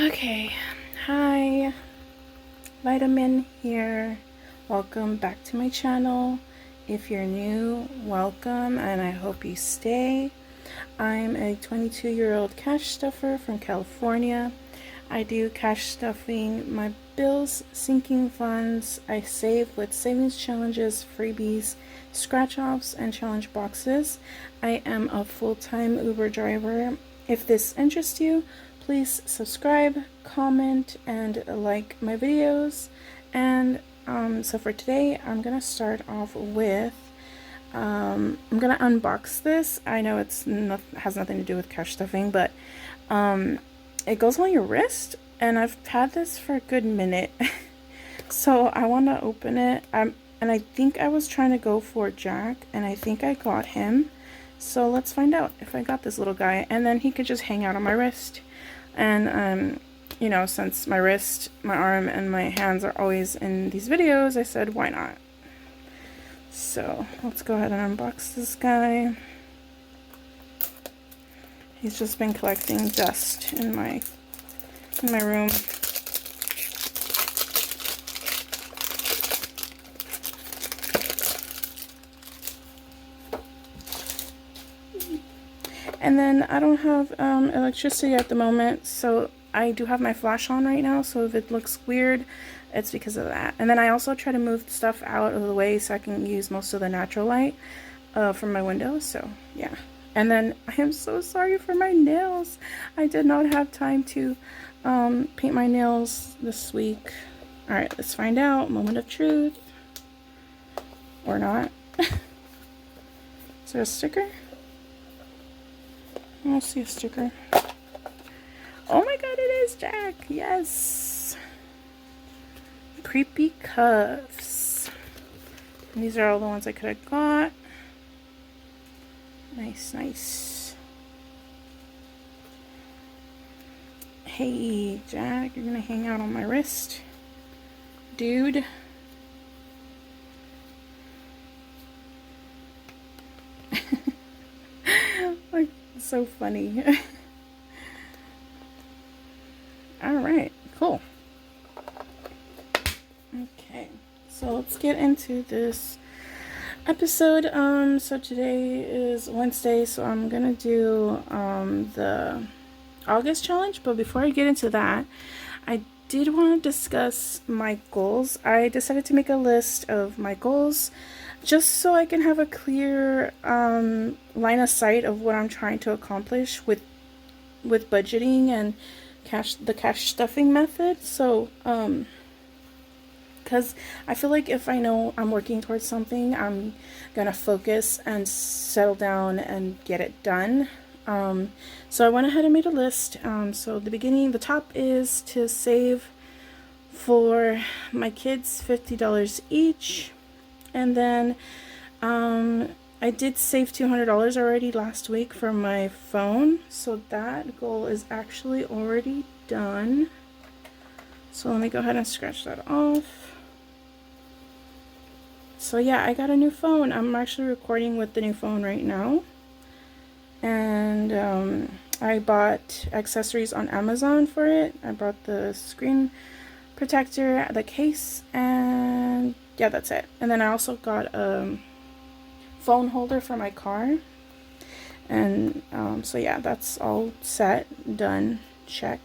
Okay, hi, Vitamin here. Welcome back to my channel. If you're new, welcome, and I hope you stay. I'm a 22-year-old cash stuffer from California. I do cash stuffing, my bills, sinking funds. I save with savings challenges, freebies, scratch offs, and challenge boxes. I am a full-time Uber driver. If this interests you, please subscribe, comment, and like my videos. And so for today, I'm gonna start off with I'm gonna unbox this. I know has nothing to do with cash stuffing, but it goes on your wrist, and I've had this for a good minute. So I want to open it. And I think I was trying to go for Jack, and I think I got him. So let's find out if I got this little guy, and then he could just hang out on my wrist. And you know, since my wrist, my arm, and my hands are always in these videos, I said, why not? So let's go ahead and unbox this guy. He's just been collecting dust in my room. And then I don't have electricity at the moment, so I do have my flash on right now, so if it looks weird, it's because of that. And then I also try to move stuff out of the way so I can use most of the natural light from my window, so yeah. And then I am so sorry for my nails. I did not have time to paint my nails this week. Alright, let's find out. Moment of truth. Or not. Is there a sticker? I don't see a sticker. Oh my god, it is Jack! Yes! Creepy cuffs. And these are all the ones I could have got. Nice, nice. Hey, Jack, you're gonna hang out on my wrist? Dude. Like, so funny. Alright, cool. Okay, so let's get into this episode. So today is Wednesday, so I'm gonna do the August challenge, but before I get into that, I did want to discuss my goals. I decided to make a list of my goals just so I can have a clear line of sight of what I'm trying to accomplish with budgeting and the cash stuffing method. So because I feel like if I know I'm working towards something, I'm gonna focus and settle down and get it done. So I went ahead and made a list. So the top is to save for my kids $50 each, and then I did save $200 already last week for my phone, so that goal is actually already done. So let me go ahead and scratch that off. So yeah, I got a new phone. I'm actually recording with the new phone right now. And I bought accessories on Amazon for it. I bought the screen protector, the case, and yeah, that's it. And then I also got a phone holder for my car. And so yeah, that's all set, done, check.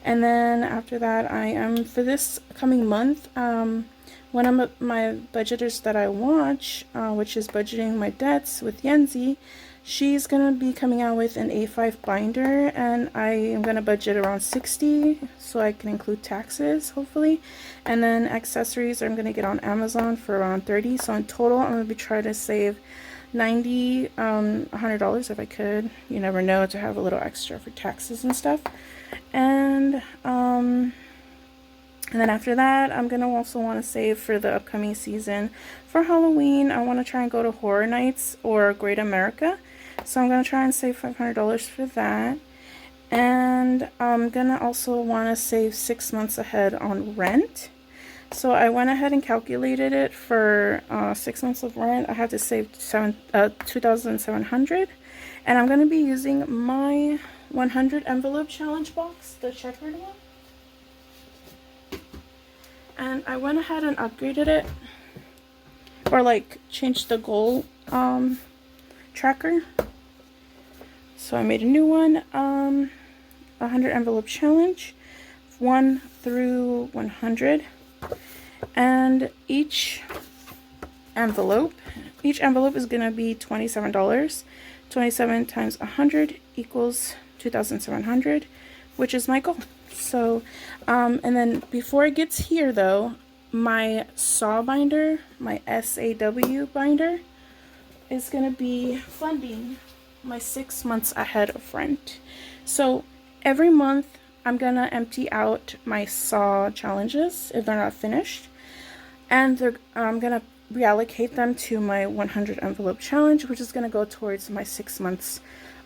And then after that, I am, for this coming month, one of my budgeters that I watch, which is Budgeting My Debts with Yenzi, she's gonna be coming out with an A5 binder, and I am gonna budget around 60 so I can include taxes, hopefully. And then accessories I'm gonna get on Amazon for around 30. So in total, I'm gonna be trying to save $90, $100 if I could. You never know, to have a little extra for taxes and stuff. And then after that, I'm gonna also want to save for the upcoming season. For Halloween, I want to try and go to Horror Nights or Great America. So I'm gonna try and save $500 for that. And I'm gonna also want to save 6 months ahead on rent. So I went ahead and calculated it for 6 months of rent. I had to save $2,700. And I'm gonna be using my 100 envelope challenge box, the checkered one. And I went ahead and upgraded it, or like changed the goal tracker. So I made a new one, 100 envelope challenge, 1 through 100. And each envelope is gonna be $27. 27 times 100 equals 2,700, which is my goal. So and then before it gets here though, my SAW binder, my SAW binder, is gonna be funding my 6 months ahead of rent. So every month I'm gonna empty out my SAW challenges if they're not finished, and I'm gonna reallocate them to my 100 envelope challenge, which is gonna go towards my 6 months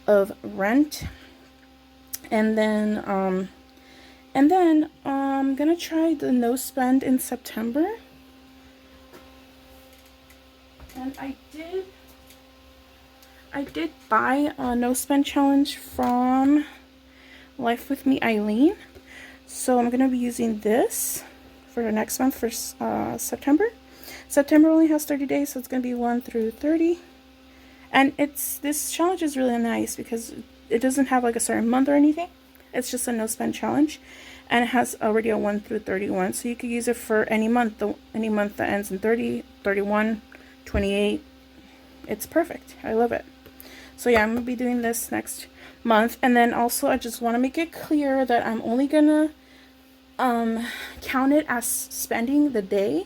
of rent. And then I'm gonna try the no spend in September. And I did buy a no spend challenge from Life with Me Eileen, so I'm gonna be using this for the next month for September. September only has 30 days, so it's gonna be 1 through 30. And this challenge is really nice because it doesn't have like a certain month or anything. It's just a no spend challenge, and it has already a 1 through 31, so you could use it for any month that ends in 30, 31, 28. It's perfect. I love it. So yeah, I'm gonna be doing this next month. And then also I just want to make it clear that I'm only gonna count it as spending the day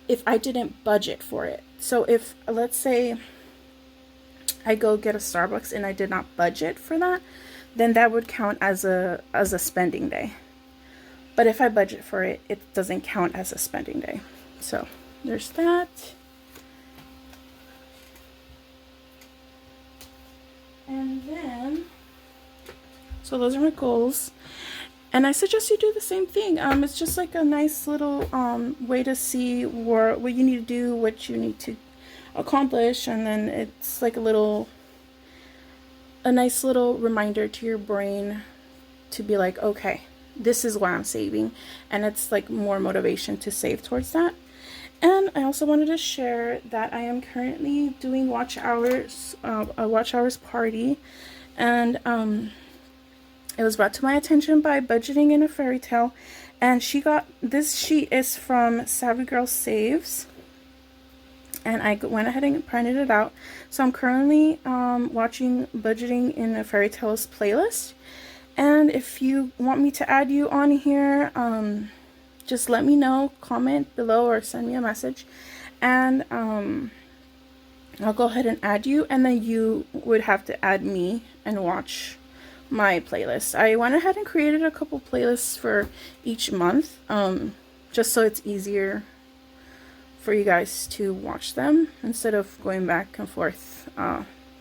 if I didn't budget for it. So if, let's say, I go get a Starbucks and I did not budget for that, then that would count as a spending day. But if I budget for it, it doesn't count as a spending day. So there's that. And then, so those are my goals. And I suggest you do the same thing. It's just like a nice little way to see what you need to do, what you need to accomplish, and then it's like a nice little reminder to your brain to be like, okay, this is why I'm saving, and it's like more motivation to save towards that. And I also wanted to share that I am currently doing watch hours, a watch hours party, and it was brought to my attention by Budgeting in a Fairy Tale, and she got this sheet is from Savvy Girl Saves, and I went ahead and printed it out. So I'm currently watching Budgeting in a Fairy Tale's playlist, and if you want me to add you on here, just let me know, comment below or send me a message, and I'll go ahead and add you, and then you would have to add me and watch my playlist. I went ahead and created a couple playlists for each month, just so it's easier for you guys to watch them instead of going back and forth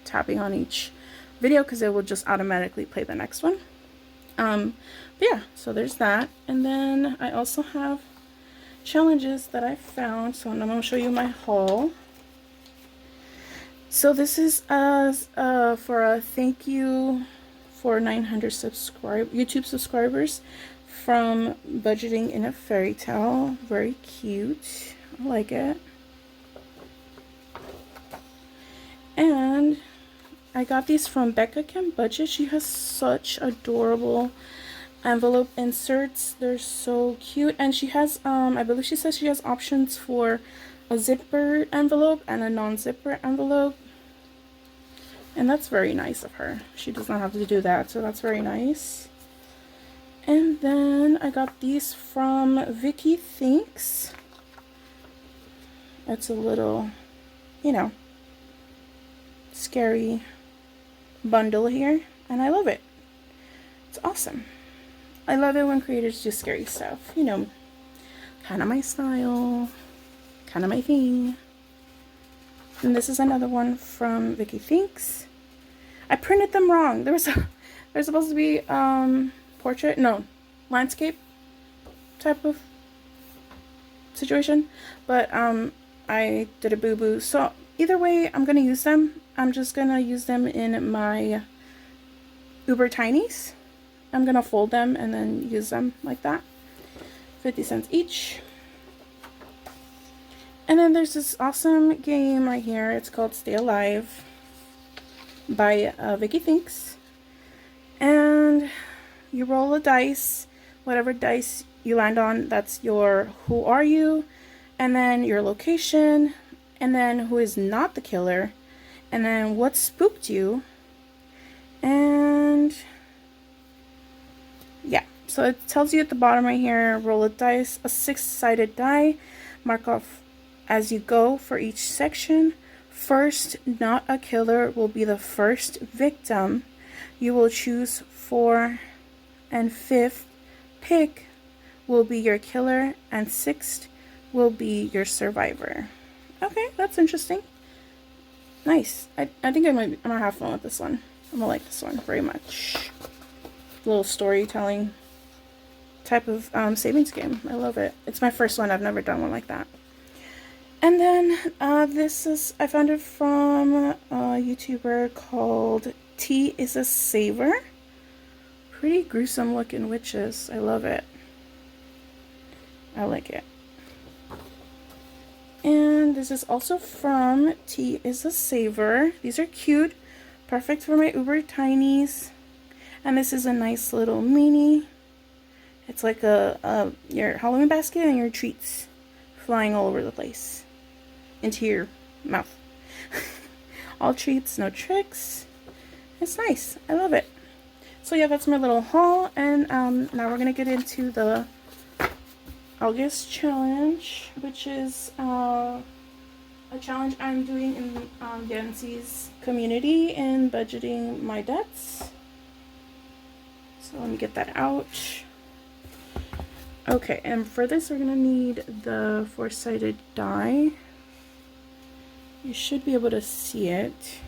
tapping on each video, because it will just automatically play the next one. But yeah, so there's that. And then I also have challenges that I found, so I'm going to show you my haul. So this is for a thank you for 900 YouTube subscribers from Budgeting in a Fairy Tale. Very cute. I like it. And I got these from Becca Can Budget. She has such adorable envelope inserts. They're so cute. And she has, I believe she says she has options for a zipper envelope and a non-zipper envelope. And that's very nice of her. She does not have to do that, so that's very nice. And then I got these from Vicky Thinks. It's a little, you know, scary bundle here, and I love it. It's awesome. I love it when creators do scary stuff. You know, kind of my style, kind of my thing. And this is another one from Vicky Thinks. I printed them wrong. They're supposed to be portrait, no, landscape type of situation, but I did a boo-boo. So either way, I'm gonna use them. I'm just gonna use them in my Uber Tinies. I'm gonna fold them and then use them like that. 50 cents each. And then there's this awesome game right here. It's called Stay Alive by Vicky Thinks. And you roll a dice. Whatever dice you land on, that's your who are you, and then your location, and then who is not the killer, and then what spooked you. And yeah, so it tells you at the bottom right here, roll a dice, a 6-sided die, mark off as you go for each section. First, not a killer will be the first victim. You will choose 4, and 5th pick will be your killer, and 6th will be your survivor. Okay, that's interesting. Nice. I think I'm gonna have fun with this one. I'm gonna like this one very much. Little storytelling type of savings game. I love it. It's my first one. I've never done one like that. And then I found it from a YouTuber called Tea is a Saver. Pretty gruesome looking witches. I love it. I like it. And this is also from Tea is a Saver. These are cute. Perfect for my Uber Tinies. And this is a nice little mini. It's like your Halloween basket and your treats flying all over the place into your mouth. All treats, no tricks. It's nice. I love it. So yeah, that's my little haul. And now we're gonna get into the August challenge, which is a challenge I'm doing in Yancy's community in budgeting my debts. So let me get that out. Okay, and for this we're gonna need the 4-sided die. You should be able to see it.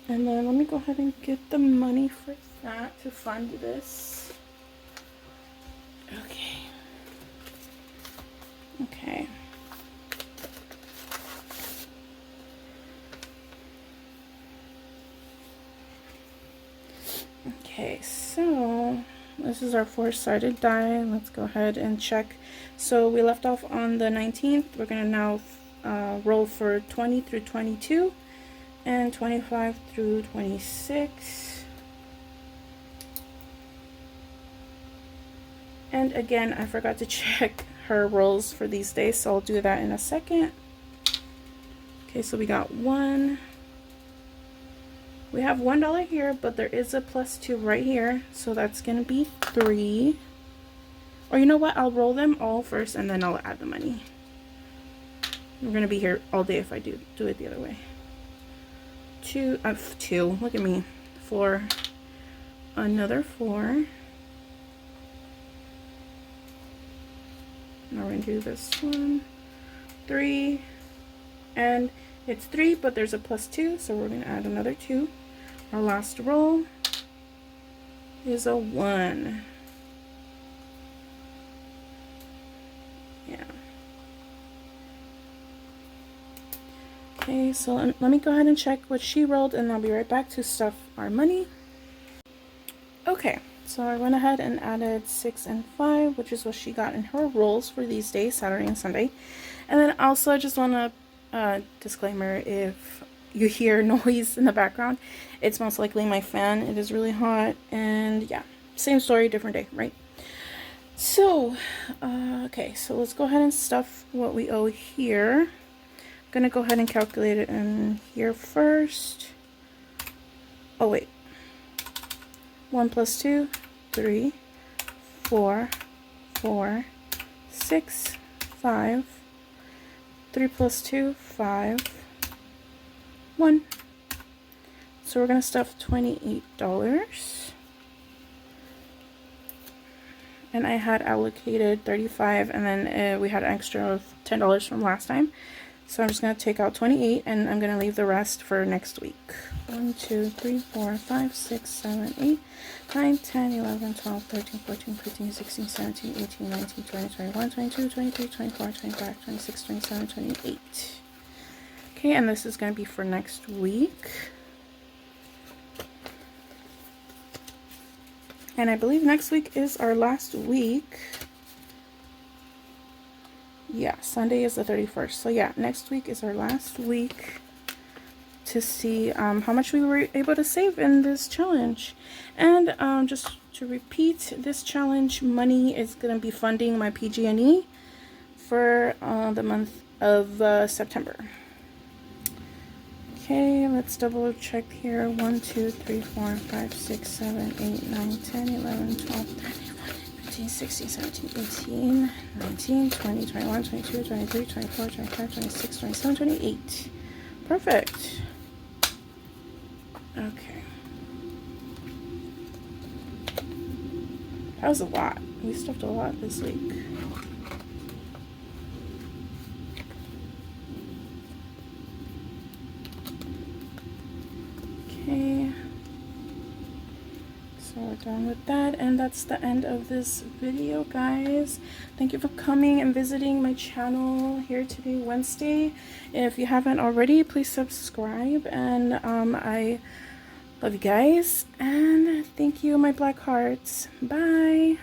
And then let me go ahead and get the money for that to fund this. Okay. Okay. Okay, so this is our 4-sided die. Let's go ahead and check. So we left off on the 19th. We're going to now roll for 20 through 22 and 25 through 26. And again, I forgot to check her rolls for these days, so I'll do that in a second. Okay, so we got 1. We have $1 here, but there is a +2 right here, so that's gonna be 3. Or you know what? I'll roll them all first, and then I'll add the money. We're gonna be here all day if I do it the other way. 2. Look at me. 4. Another 4. Now we're gonna do this one. 3. And it's 3, but there's a +2, so we're gonna add another 2. Our last roll is a 1. Yeah. Okay, so let me go ahead and check what she rolled, and I'll be right back to stuff our money. Okay, so I went ahead and added 6 and 5, which is what she got in her rolls for these days, Saturday and Sunday. And then also I just want to disclaimer, if you hear noise in the background, it's most likely my fan. It is really hot, and yeah, same story, different day, right? So okay, so let's go ahead and stuff what we owe here. I'm gonna go ahead and calculate it in here first. Oh wait, 1 + 2, 3, 4, 4, 6, 5, 3 + 2, 5, 1. So we're gonna stuff $28. And I had allocated 35, and then we had an extra of $10 from last time. So I'm just gonna take out 28, and I'm gonna leave the rest for next week. 1, 2, 3, 4, 5, 6, 7, 8, 9, 10, 11, 12, 13, 14, 15, 16, 17, 18, 19, 20, 21, 22, 23, 24, 25, 26, 27, 28. Okay, and this is going to be for next week. And I believe next week is our last week. Yeah, Sunday is the 31st. So yeah, next week is our last week to see how much we were able to save in this challenge. And just to repeat, this challenge money is going to be funding my PG&E for the month of September. Okay, let's double check here. 1, 2, 3, 4, 5, 6, 7, 8, 9, 10, 11, 12, 13, 15, 16, 17, 18, 19, 20, 21, 22, 23, 24, 25, 26, 27, 28. Perfect. Okay. That was a lot. We stuffed a lot this week. Okay. So we're done with that, and that's the end of this video, guys. Thank you for coming and visiting my channel here today, Wednesday. If you haven't already, please subscribe, and I love you guys, and thank you, my black hearts. Bye.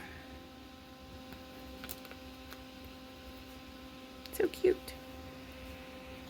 So cute.